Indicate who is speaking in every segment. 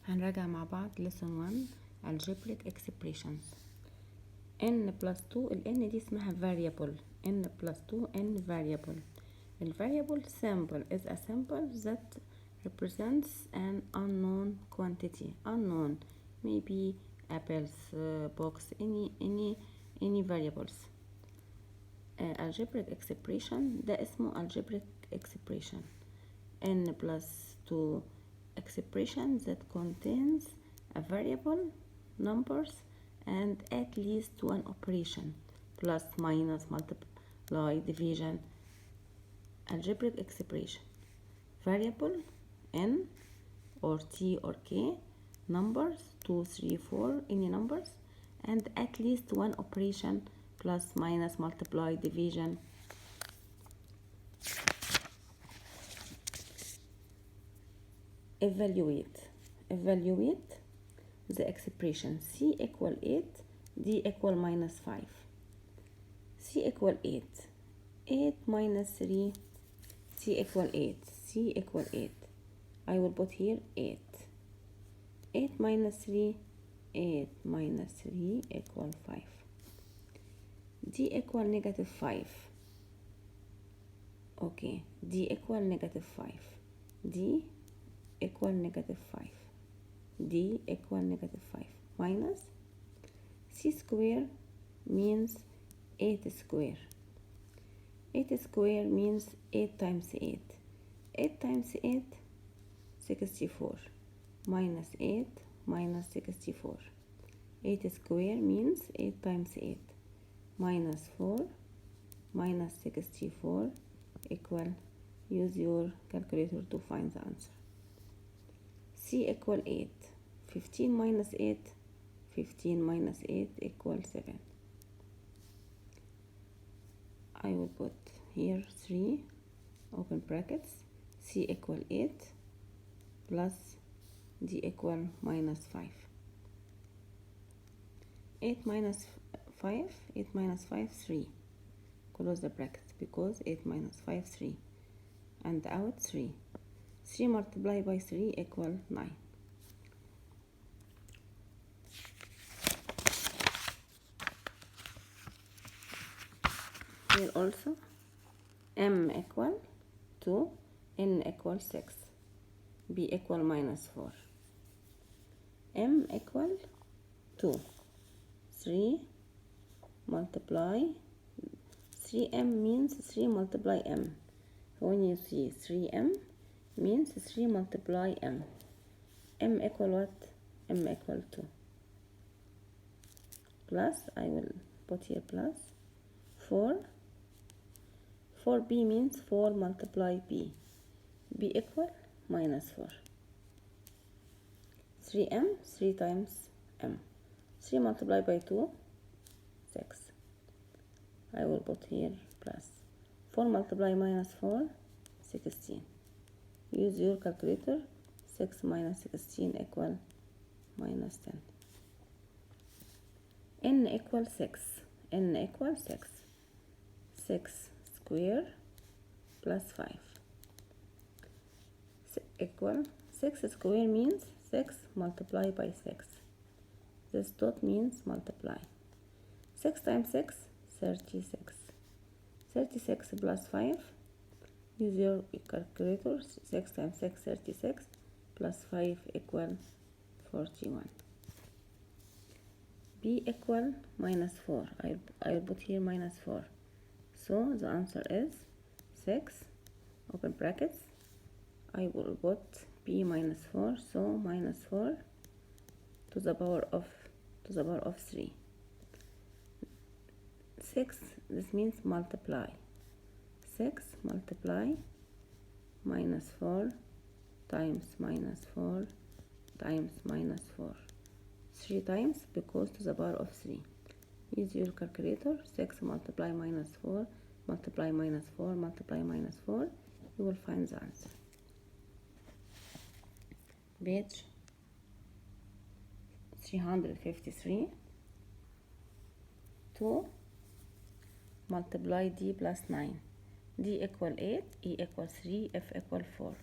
Speaker 1: هنراجع مع بعض lesson 1 algebraic expressions. n plus 2 ال n دي اسمها variable. n plus 2 n variable. ال variable symbol is a symbol that represents an unknown quantity. Unknown, maybe apples, box, any variables. algebraic expression ده اسمه algebraic expression. n plus 2 expression that contains a variable, numbers, and at least one operation, plus, minus, multiply, division. Algebraic expression: variable n or t or k, numbers 2, 3, 4, any numbers, and at least one operation, plus, minus, multiply, division. Evaluate the expression c equal 8, d equal minus 5. c equal 8, 8 minus 3, c equal 8, c equal 8. I will put here 8. 8 minus 3, 8 minus 3 equal 5. d equal negative 5. Okay, d equal negative 5. d equal negative 5. d equal negative 5 minus c square means 8 square. 8 square means 8 times 8. 8 times 8, 64. Minus 8 minus 64. 8 square means 8 times 8. Minus 4 minus 64 equal, use your calculator to find the answer. c equal 8. 15 minus 8, 15 minus 8 equal 7. I will put here 3 open brackets. c equal 8 plus d equal minus 5. 8 minus 5, 8 minus 5, 3. Close the brackets because 8 minus 5, 3. And out 3. 3 multiplied by 3 equal 9. Here also m equal 2, n equal 6, b equal minus 4. m equal 2, 3 multiply, 3m means 3 multiply m. When you see 3m means 3 multiply m. m equal what? m equal 2. Plus, I will put here plus 4. 4b means 4 multiply b. b equal minus 4. 3m, 3 times m. 3 multiplied by 2, 6. I will put here plus 4 multiply minus 4, 16. Use your calculator. 6 minus 16 equal minus 10. n equal 6. n equal 6. 6 square plus 5 equal 6 square means 6 multiplied by 6. This dot means multiply. 6 times 6, 36. 36 plus 5. Use your calculator. 6 times 6, 36 plus 5 equal 41. b equal minus 4. I will put here minus 4. So the answer is 6 open brackets. I will put b minus 4. So minus 4 to the power of 3. 6, this means multiply. 6 multiply minus 4 times minus 4 times minus 4. 3 times because to the power of 3. Use your calculator. 6 multiply minus 4 multiply minus 4 multiply minus 4. You will find the answer. Page 353. 2 multiply d plus 9. d equal 8, e equal 3, f equal 4,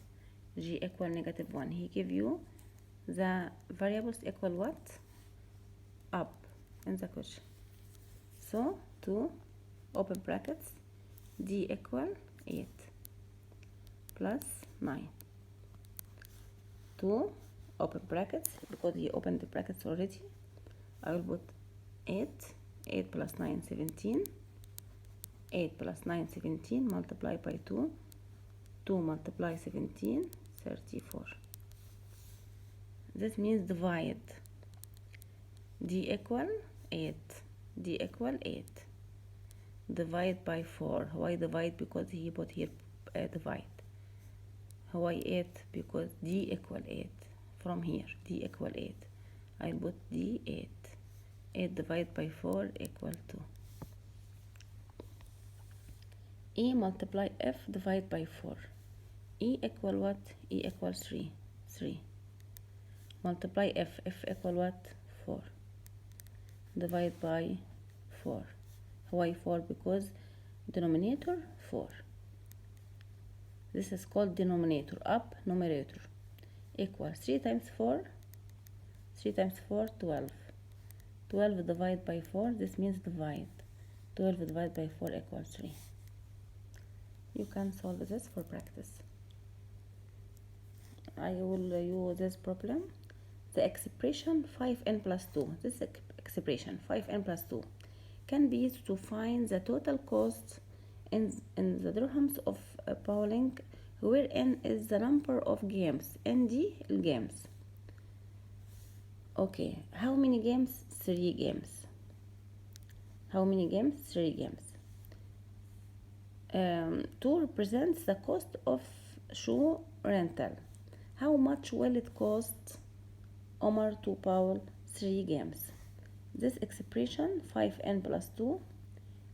Speaker 1: g equal negative 1. He give you the variables equal what? Up in the question. So 2 open brackets d equal 8 plus 9. 2 open brackets, because he opened the brackets already. I will put 8. 8 plus 9 17. 8 plus 9 17 multiplied by 2. 2 multiply 17 34. This means divide. D equal 8. D equal 8. Divide by 4. Why divide? Because he put here divide. Why 8? Because D equal 8. From here D equal 8. I put D 8. 8 divided by 4 equal 2. E multiply F divided by 4. E equal what? E equal 3. 3. Multiply F. F equal what? 4. Divide by 4. Why 4? Because denominator 4. This is called denominator. Up numerator. Equal 3 times 4. 3 times 4 12. 12 divided by 4. This means divide. 12 divided by 4 equals 3. You can solve this for practice. I will use this problem. The expression 5n plus 2. This expression 5n plus 2 can be used to find the total cost in the dirhams of bowling, where n is the number of games, nd games. Okay, how many games? 3 games. How many games? 3 games. 2 represents the cost of shoe rental. How much will it cost Omar to bowl 3 games? This expression 5n plus 2,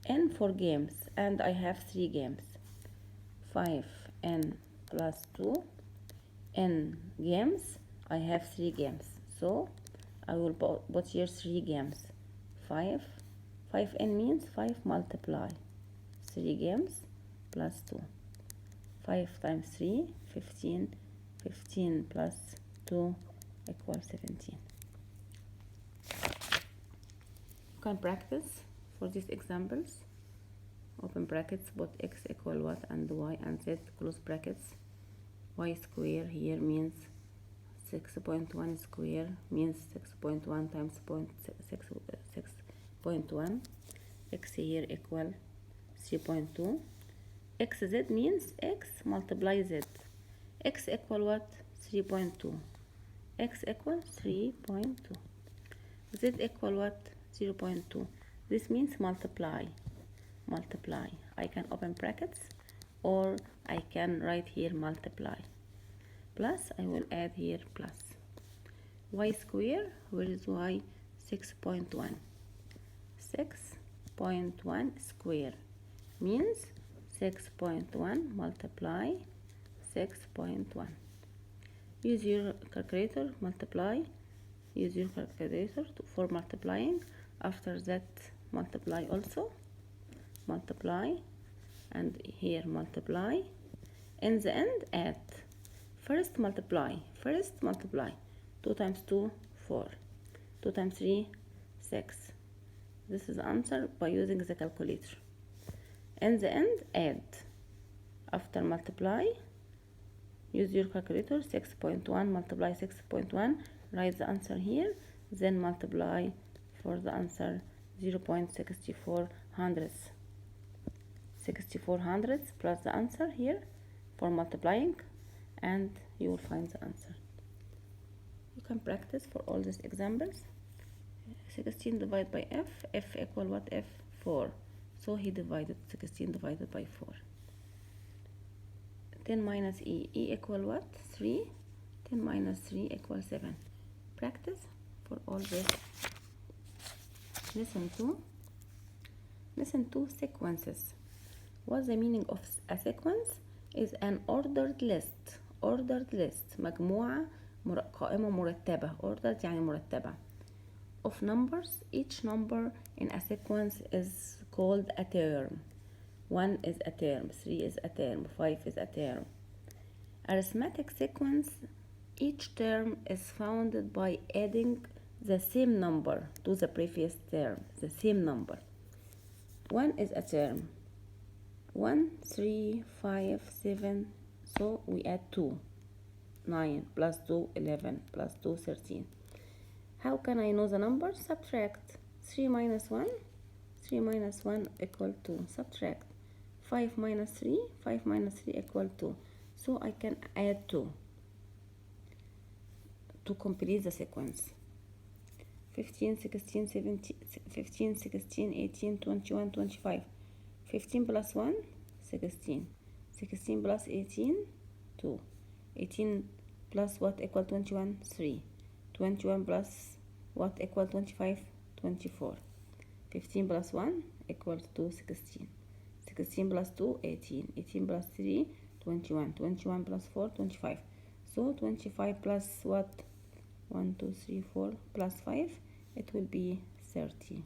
Speaker 1: n for games, and I have 3 games. 5n plus 2, n games, I have 3 games. So I will put here 3 games. 5n means 5 multiply 3 games plus 2. 5 times 3, 15. 15 plus 2 equals 17. You can practice for these examples. Open brackets, put x equal what and y, and z close brackets. Y square here means 6.1 square means 6.1 times 6.1. X here equal 3.2. xz means x multiply z. X equal what? 3.2. X equal 3.2. Z equal what? 0.2. This means multiply. Multiply. I can open brackets, or I can write here multiply. Plus, I will add here plus. Y square, where is y? 6.1. 6.1 square means 6.1 multiply 6.1. Use your calculator, multiply. Use your calculator for multiplying. After that, multiply also. Multiply, and here multiply. In the end, add. First multiply. 2 times 2, 4. 2 times 3, 6. This is the answer by using the calculator. In the end, add. After multiply, use your calculator. 6.1 multiply 6.1. Write the answer here. Then multiply for the answer 0.64 hundredths. 64 hundredths plus the answer here for multiplying, and you will find the answer. You can practice for all these examples. 16 divided by f. F equal what? F 4. So he divided 16 divided by 4. 10 minus e. E equal what? 3. 10 minus 3 equals 7. Practice for all this. Listen to sequences. What's the meaning of a sequence? Is an ordered list. Ordered list. مجموعة قائمة مرتبة. Ordered يعني مرتبة. Of numbers. Each number in a sequence is called a term. 1 is a term, 3 is a term, 5 is a term. Arithmetic sequence Each term is found by adding the same number to the previous term, the same number. 1 is a term. 1, 3, 5, 7, so we add 2. 9 plus 2, 11 plus 2, 13. How can I know the number? Subtract. 3 minus 1, 3 minus 1 equal 2. Subtract. 5 minus 3, 5 minus 3 equal 2. So I can add 2 to complete the sequence. 15, 16, 17, 15, 16, 18, 21, 25. 15 plus 1, 16. 16 plus 18, 2. 18 plus what equal 21? 3. 21 plus what equal 25? 24. 15 plus 1 equals to 16. 16 plus 2, 18. 18 plus 3, 21. 21 plus 4, 25. So 25 plus what? 1, 2, 3, 4 plus 5, it will be 30.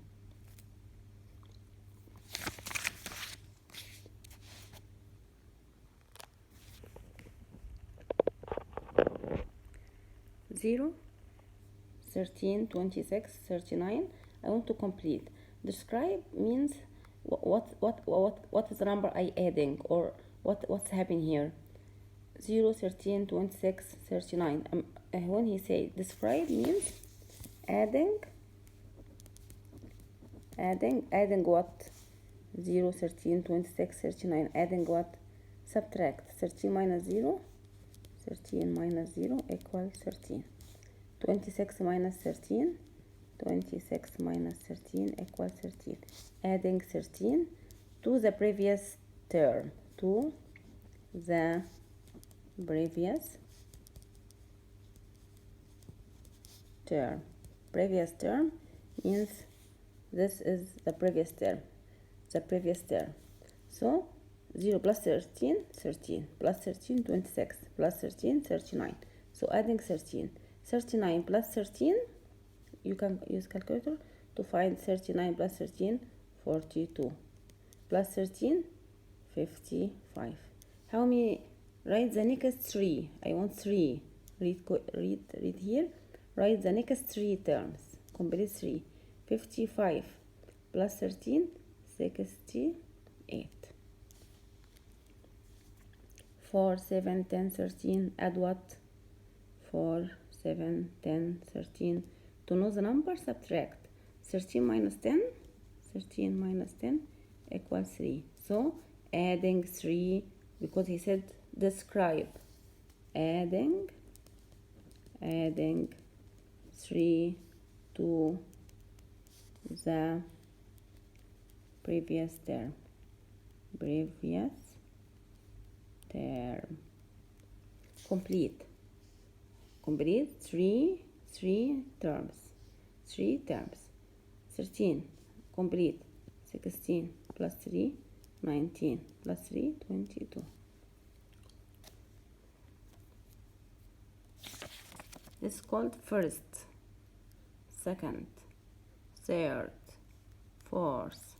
Speaker 1: Zero, 13, 26, 39. I want to complete. Describe means what is the number I adding, or what's happening here. 0, 13, 26, 39. When he say describe means adding what? 0, 13, 26, 39. Adding what? Subtract. 13 minus 0, 13 minus 0 equals 13. 26 minus 13, 26 minus 13 equals 13. Adding 13 to the previous term, to the previous term. Previous term means this is the previous term, So 0 plus 13, 13, plus 13, 26, plus 13, 39. So adding 13. 39 plus 13, you can use calculator to find 39 plus 13, 42. Plus 13, 55. How many? Write the next 3. I want 3. Read here. Write the next 3 terms. Complete 3. 55 plus 13, 68. 4, 7, 10, 13. Add what? 4, 7, 10, 13. To know the number, subtract. 13 minus 10, 13 minus 10 equals 3. So adding 3, because he said describe. Adding 3 to the previous term. Complete 3 terms. 13 complete. 16 plus 3, 19 plus 3, 22. This is called first, second, third, fourth.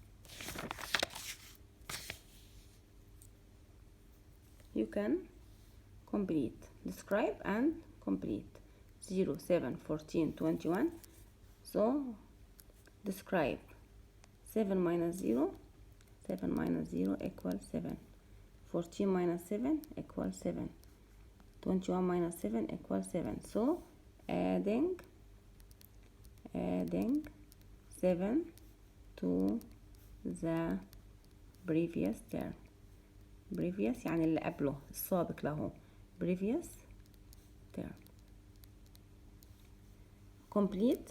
Speaker 1: You can complete, describe and complete. 0, 7, 14, 21. So describe. 7 minus 0, 7 minus 0 equals 7. 14 minus 7 equals 7. 21 minus 7 equals 7. So adding 7 to the previous term. previous يعني اللي قبله، السابق له. previous term. complete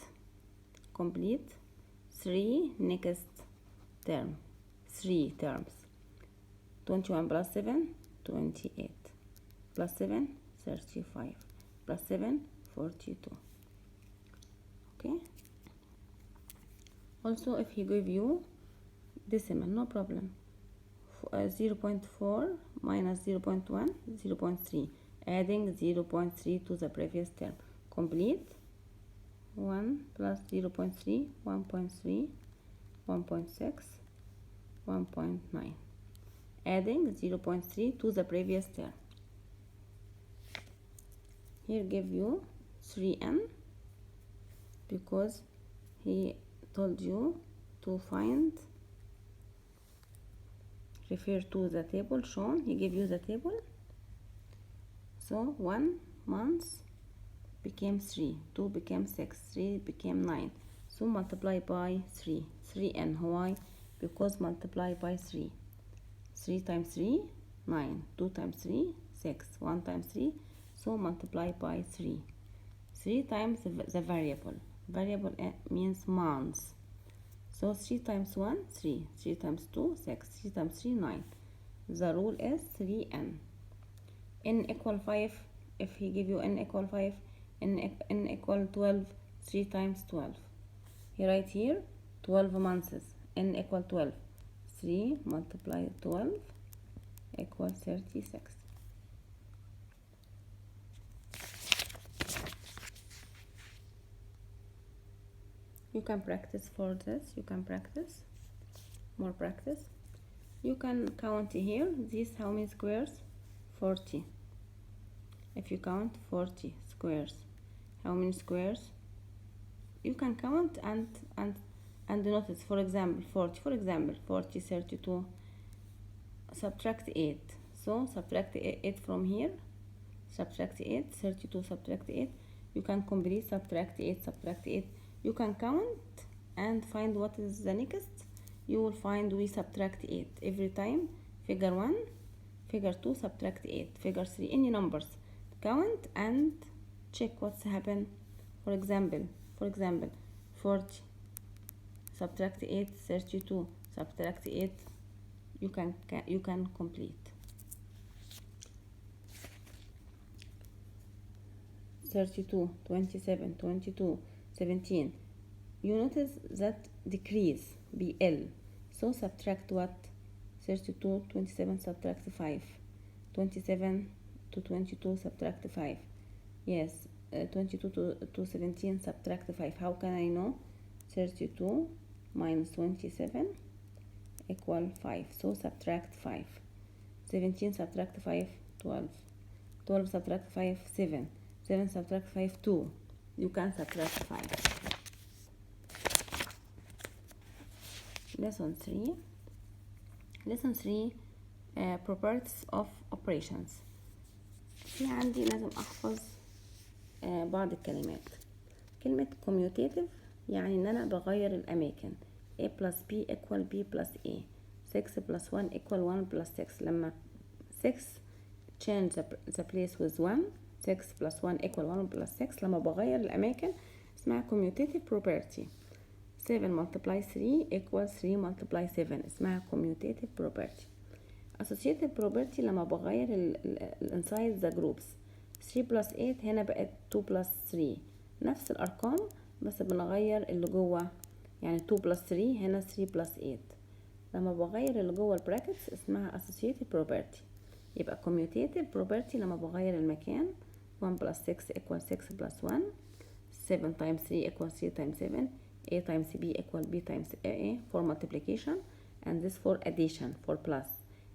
Speaker 1: 3 next term. 3 terms. 21 plus 7, 28. Plus 7, 35. Plus 7, 42. Okay. Also, if he give you decimal, no problem. 0.4 minus 0.1, 0.3. Adding 0.3 to the previous term. Complete. 1 plus 0.3, 1.3, 1.6, 1.9. Adding 0.3 to the previous term. here give you 3n because he told you to find, refer to the table shown. He gave you the table. So 1 month became 3, 2 became 6, 3 became 9. So multiply by 3, 3n. Why? Because multiply by 3. 3 times 3, 9. 2 times 3, 6. 1 times 3, so multiply by 3. 3 times the variable. Variable means months. So 3 times 1, 3. 3 times 2, 6. 3 times 3, 9. The rule is 3n. n equal 5. If he give you n equal 5, n equal 12. 3 times 12. He write here 12 months. N equal 12. 3 multiply 12 equal 36. You can practice for this. You can practice. More practice. You can count here. This how many squares? 40. If you count 40 squares, how many squares? You can count and notice. For example, 40. For example, 40, 32. Subtract 8. So subtract 8 from here. Subtract 8. 32. Subtract 8. You can complete. Subtract 8. Subtract 8. You can count and find what is the next. You will find we subtract 8 every time. Figure 1, figure 2, subtract 8, figure 3, any numbers. Count and check what's happened. For example, 40, subtract 8, 32, subtract 8. You can complete. 32, 27, 22, 17. You notice that decrease BL. So subtract what? 32, 27, subtract 5. 27 to 22, subtract 5. Yes, 22 to 17, subtract 5. How can I know? 32 minus 27 equal 5. So subtract 5. 17 subtract 5, 12. 12 subtract 5, 7. 7 subtract 5, 2. You can subtract 5. Lesson 3. Lesson 3 properties of operations. في عندي لازم أحفظ بعض الكلمات. كلمة commutative يعني إن أنا بغير الأماكن. A plus B equal B plus A. 6 plus 1 equal 1 plus 6. لما 6 change the place with 1. 6 plus 1 equal 1 plus 6. لما بغير الأماكن اسمها commutative property. 7 multiply 3 equals 3 multiply 7 اسمها commutative property. associative property لما بغير inside the groups. 3 plus 8 هنا بقت 2 plus 3. نفس الأرقام بس بنغير اللي جوه. يعني 2 plus 3 هنا 3 plus 8. لما بغير اللي جوه البراكتس اسمها associative property. يبقى commutative property لما بغير المكان. 1 plus 6 equals 6 plus 1. 7 times 3 equals 3 times 7. A times B equal B times A for multiplication, and this for addition, for plus.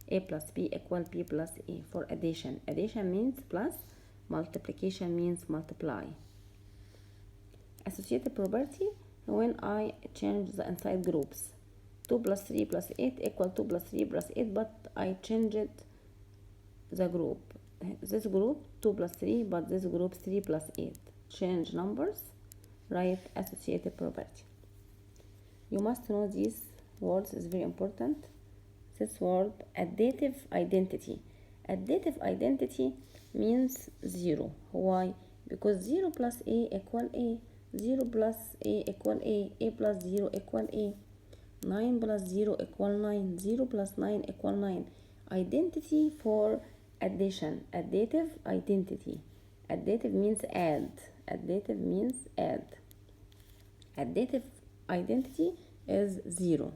Speaker 1: A plus B equal B plus A for addition. Addition means plus, multiplication means multiply. Associative property when I change the inside groups. 2 plus 3 plus 8 equal 2 plus 3 plus 8, but I changed the group. This group 2 plus 3, but this group 3 plus 8. Change numbers. Write associative property. You must know these words is very important. This word additive identity. Additive identity means 0. Why? Because 0 plus A equal A. 0 plus A equal A. A plus 0 equal A. 9 plus 0 equal 9. 0 plus 9 equal 9. Identity for addition. Additive identity. Additive means add. Additive means add. Additive identity is 0.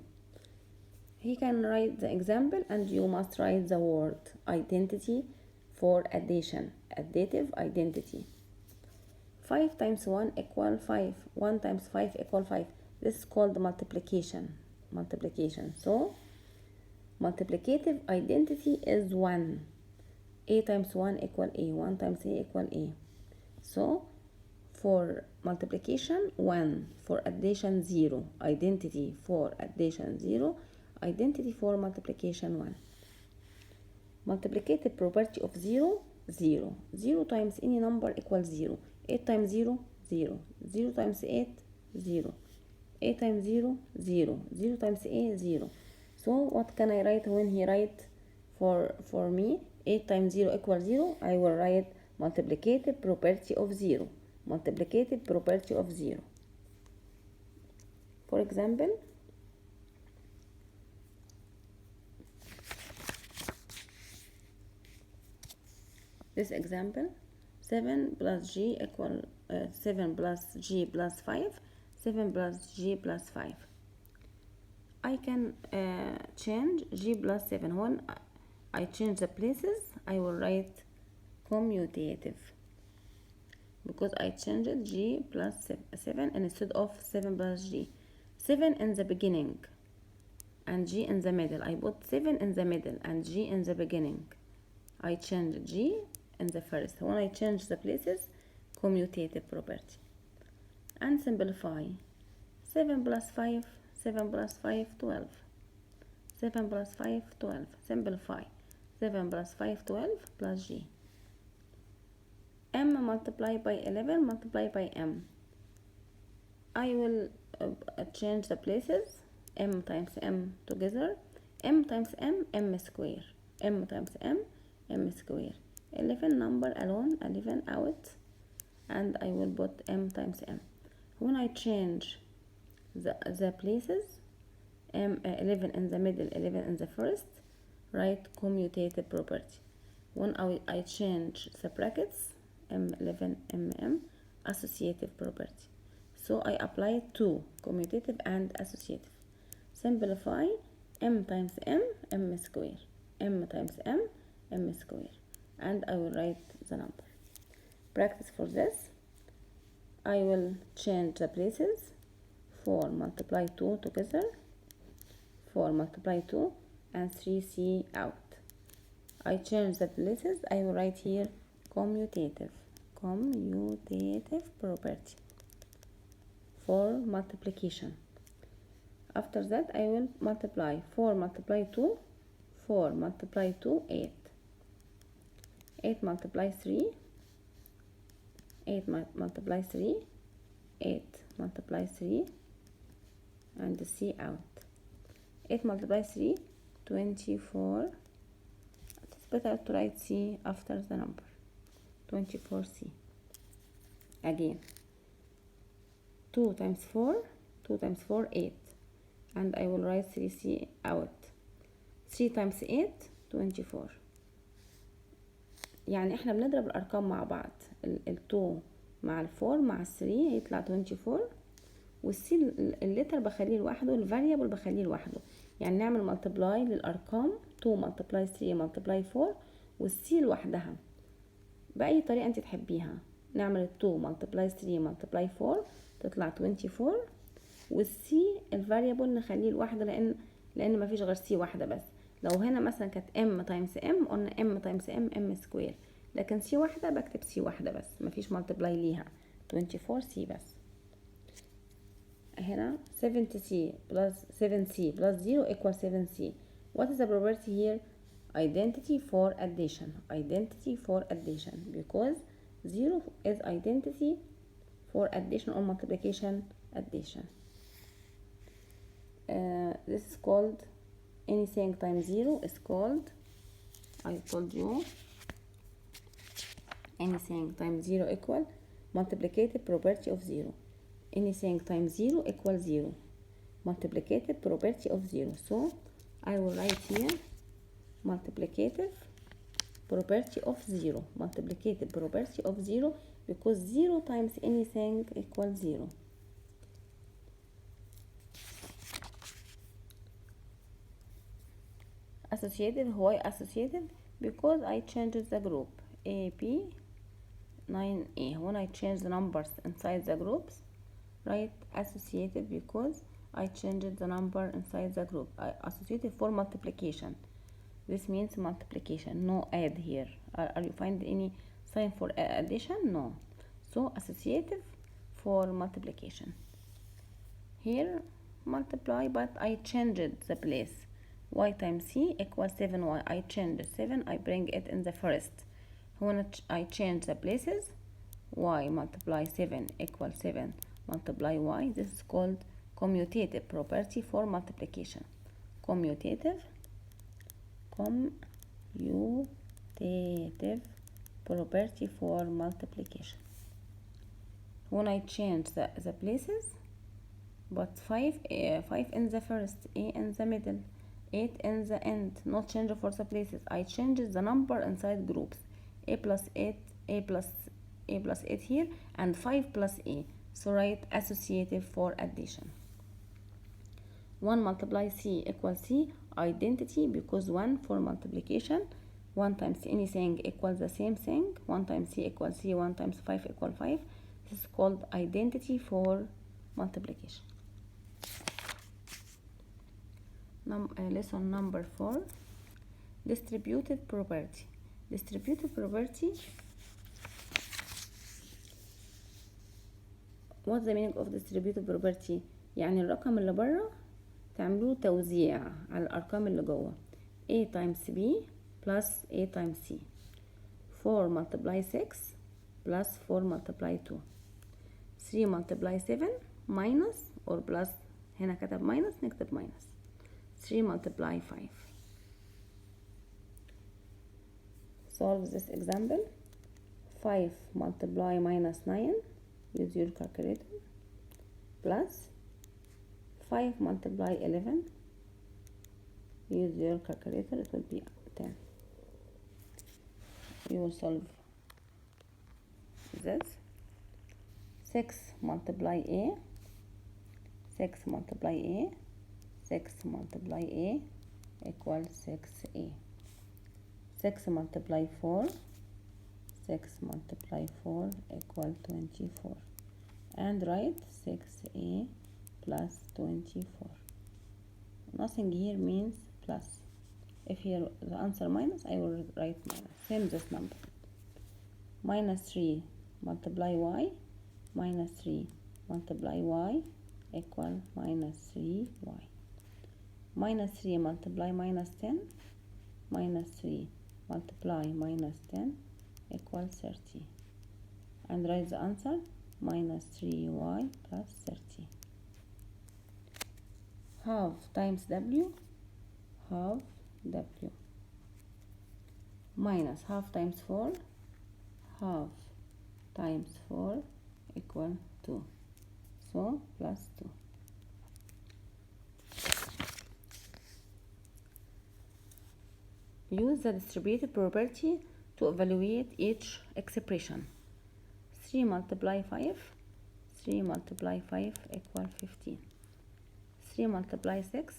Speaker 1: He can write the example and you must write the word identity for addition. Additive identity. 5 times 1 equal 5. 1 times 5 equal 5. This is called multiplication. So multiplicative identity is 1. A times 1 equal A. 1 times A equal A. So for multiplication 1, for addition 0, identity for addition 0, identity for multiplication 1. Multiplicative property of 0, 0. 0 times any number equals 0. 8 times 0, 0. 0 times 8, 0. 8 times 0, 0. 0 times a, 0. So what can I write when he write for me 8 times 0 equals 0? I will write multiplicative property of 0. Multiplicative property of 0. For example, this example, 7 plus g equal 7 plus g plus 5, 7 plus g plus 5. I can change g plus 7. When I change the places, I will write commutative, because I changed g plus 7 instead of 7 plus g. 7 in the beginning and g in the middle. I put 7 in the middle and g in the beginning. I change g in the first. When I change the places, commutative property. And simplify. 7 plus 5, 7 plus 5, 12. 7 plus 5, 12. Simplify. 7 plus 5, 12 plus g. M multiplied by 11 multiplied by m. I will change the places. M times m together. M times m, m square. M times m, m square. 11 number alone, 11 out, and I will put m times m. When I change the places, 11 in the middle, 11 in the first, write commutative property. When I change the brackets, m11, mm, associative property. So I apply two, commutative and associative. Simplify, m times m, m square. M times m, m square. And I will write the number. Practice for this. I will change the places. 4 multiply 2 together. 4 multiply 2 and 3c out. I change the places. I will write here commutative property for multiplication. After that, I will multiply 4 multiply 2, 4 multiply 2, 8. 8 multiply 3, 8 multiply 3, 8 multiply 3, and the c out. 8 multiply 3, 24. It's better to write c after the number. 24c. Again, 2 times 4, 2 times 4, 8. And I will write 3c out. 3 times 8, 24. يعني احنا بنضرب الارقام مع بعض. ال2 مع ال4 مع ال3 هيطلع 24. والسي اللتر بخليه لوحده، الفاريبل بخليه لوحده. يعني نعمل ملتبلاي للارقام 2 ملتبلاي 3 ملتبلاي 4 والسي لوحدها باي طريقه انت تحبيها. نعمل 2 ملتبلاي 3 ملتبلاي 4 تطلع 24، والسي الفاريبل نخليه لوحده لان مفيش غير سي واحده بس. لو هنا مثلا كانت ام تايمز ام قلنا ام تايمز ام ام سكوير، لكن سي واحده بكتب سي واحده بس، مفيش ملتبلاي ليها، 24 سي بس. هنا 7c plus 7c plus 0 equals 7c. What is the property here? Identity for addition. Identity for addition, because 0 is identity for addition or multiplication addition. This is called anything times 0 is called, I told you, anything times 0 equal multiplicative property of 0. Anything times 0 equals 0. Multiplicative property of 0. So I will write here multiplicative property of 0. Multiplicative property of 0, because 0 times anything equals 0. Associative. Why associative? Because I changed the group A, B, 9A. When I change the numbers inside the groups, write associative, because I changed the number inside the group. Associative for multiplication. This means multiplication, no add here. Are you find any sign for addition? No. So associative for multiplication. Here multiply, but I changed the place. Y times C equals 7y. I changed 7, I bring it in the first. When I change the places, y multiply 7 equals 7 multiply y. This is called commutative property for multiplication. Commutative property for multiplication. When I change the places, but 5 in the first, a in the middle, 8 in the end, not change for the places. I change the number inside groups. A plus 8, a plus 8 here, and 5 plus a. So write associative for addition. 1 multiply c equals c, identity, because 1 for multiplication, 1 times anything equals the same thing. 1 times c equals c, 1 times 5 equals 5. This is called identity for multiplication. Lesson number 4, distributive property. Distributive property, what's the meaning of distributive property؟ يعني الرقم اللي بره تعملوه توزيع على الأرقام اللي جوه. a times b plus a times c. 4 multiply 6 plus 4 multiply 2. 3 multiply 7 minus or plus, هنا كتب minus نكتب minus. 3 multiply 5. Solve this example. 5 multiply minus 9, use your calculator, plus 5 multiply 11, use your calculator, it will be 10. You will solve this. 6 multiply a, 6 multiply a, 6 multiply a equals 6a. 6 multiply 4, 6 multiply 4 equal 24. And write 6a plus 24. Nothing here means plus. If here the answer minus, I will write minus. Same this number. Minus 3 multiply y, minus 3 multiply y equal minus 3y. Minus 3 multiply minus 10, minus 3 multiply minus 10 equals 30. And write the answer, minus 3y plus 30. Half times w, half w. Minus half times 4, half times 4 equal 2. So plus 2. Use the distributive property to evaluate each expression. 3 multiply 5, 3 multiply 5 equal 15. 3 multiply 6,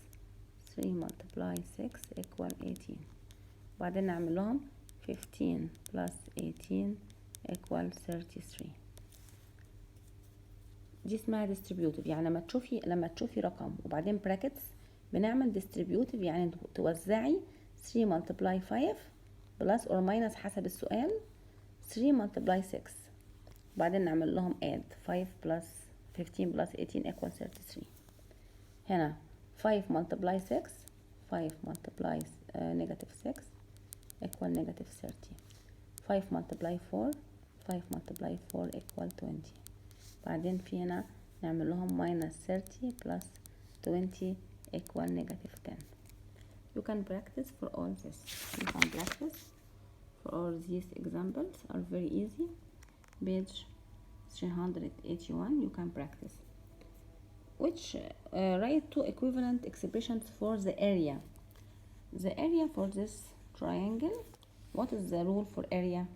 Speaker 1: 3 multiply 6 equal 18. بعدين نعمل لهم 15 plus 18 equal 33. دي اسمها distributive. يعني لما تشوفي رقم وبعدين brackets بنعمل distributive، يعني توزعي 3 multiply 5 plus or minus حسب السؤال 3 multiply 6. بعدين نعمل لهم add 5 plus 15 plus 18 equal 33. هنا 5 multiply 6 5 multiply negative 6 equal negative 30. 5 multiply 4 5 multiply 4 equal 20. بعدين في هنا نعمل لهم minus 30 plus 20 equal negative 10. You can practice for all this. You can practice for all these examples are very easy. Page 381 you can practice. Which write two equivalent expressions for the area. The area for this triangle. What is the rule for area?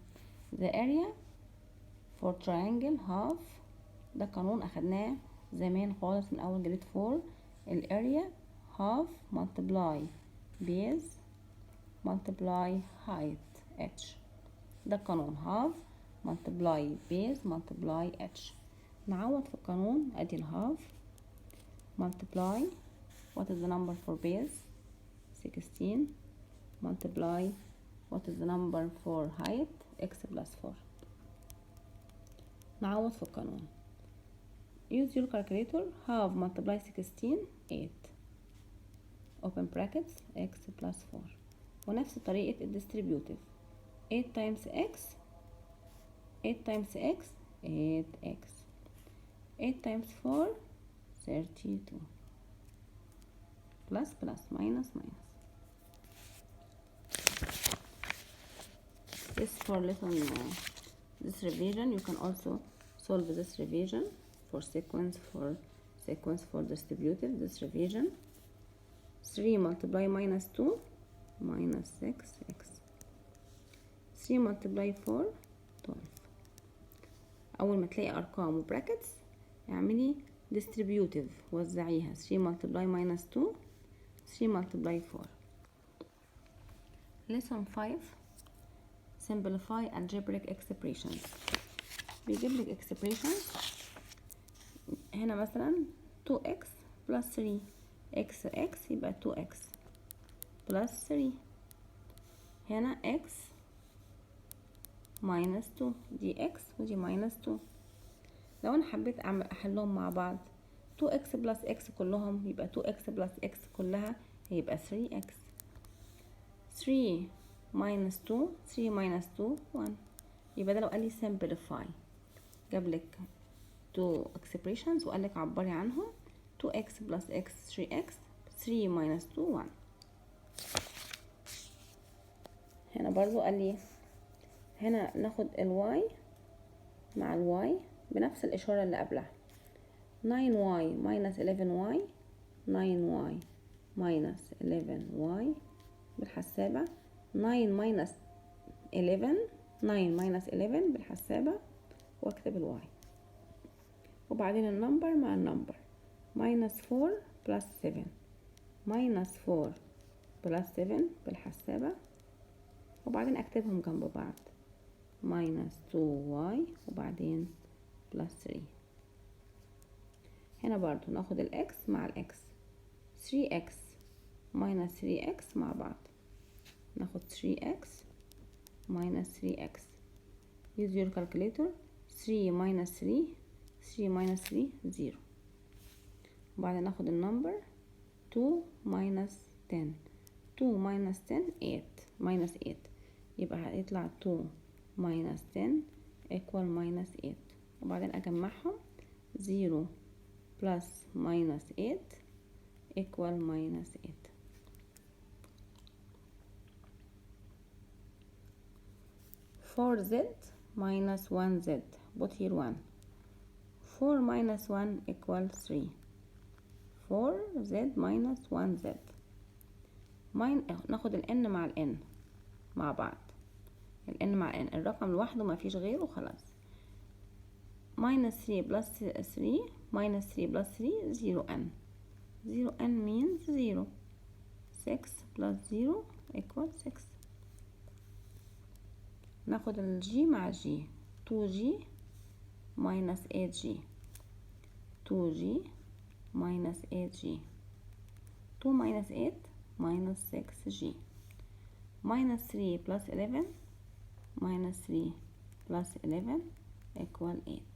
Speaker 1: The area for triangle half. ده قانون أخدناه زمان خالص من أول جريد 4. الاريا half multiply base multiply height h. ده قانون half multiply base multiply h. نعوض في القانون ادي الهاف multiply what is the number for base 16 multiply what is the number for height x plus 4. نعوض في القانون. use your calculator. half multiply 16 8 open brackets x plus 4 ونفس طريقة الديستريبيوتيف 8 times x 8 times x 8x 8 times 4 32 plus plus minus minus. This for lesson this revision. You can also solve this revision for sequence for distributive. This revision 3 multiply minus 2 minus 6x 3 multiply 4 12. أول ما تلاقي أرقام وبراكتس اعملي distributive وزعيها 3 multiply minus 2 3 multiply 4. lesson 5 simplify algebraic expressions. بيجيب لك expressions هنا مثلا 2x plus 3 x يبقى 2x plus 3 هنا x minus 2 دي x ودي minus 2. لو انا حبيت احلهم مع بعض 2x plus x كلهم يبقى 2x plus x كلها هيبقى 3x 3 minus 2 3 minus 2 1. يبقى ده لو قال لي simplify جاب لك 2 expressions وقال لك عبري عنهم 2x plus x 3x 3 minus 2 1. هنا برضو قال لي هنا ناخد الواي مع الواي بنفس الإشارة اللي قبلها 9y minus 11y 9y minus 11y بالحسابة 9 minus 11 9 minus 11 بالحسابة واكتب الواي وبعدين النمبر مع النمبر minus 4 plus 7 minus 4 plus 7 بالحسابة وبعدين اكتبهم جنب بعض minus 2y وبعدين plus 3. هنا برضو ناخد الاكس مع الاكس 3x minus 3x مع بعض ناخد 3x minus 3x use your calculator 3 minus 3 3 minus 3 0 وبعدين ناخد النمبر 2 minus 10 2 minus 10 8 minus 8 يبقى هيطلع 2 minus 10 equal minus 8 وبعدين اجمعهم 0 plus minus 8 equal minus 8. Four z minus 1z put here 1 4 minus 1 equal 3 4z minus 1z ناخد ال n مع ال n مع بعض ال n مع n الرقم لوحده ما فيش غيره خلاص minus 3 plus 3 minus 3 plus 3 0n 0n means 0 6 plus 0 equal 6 ناخد ال g مع g 2g minus 8g 2g minus 8g 2 minus 8 minus 6g minus 3 plus 11 minus 3 plus 11 equal 8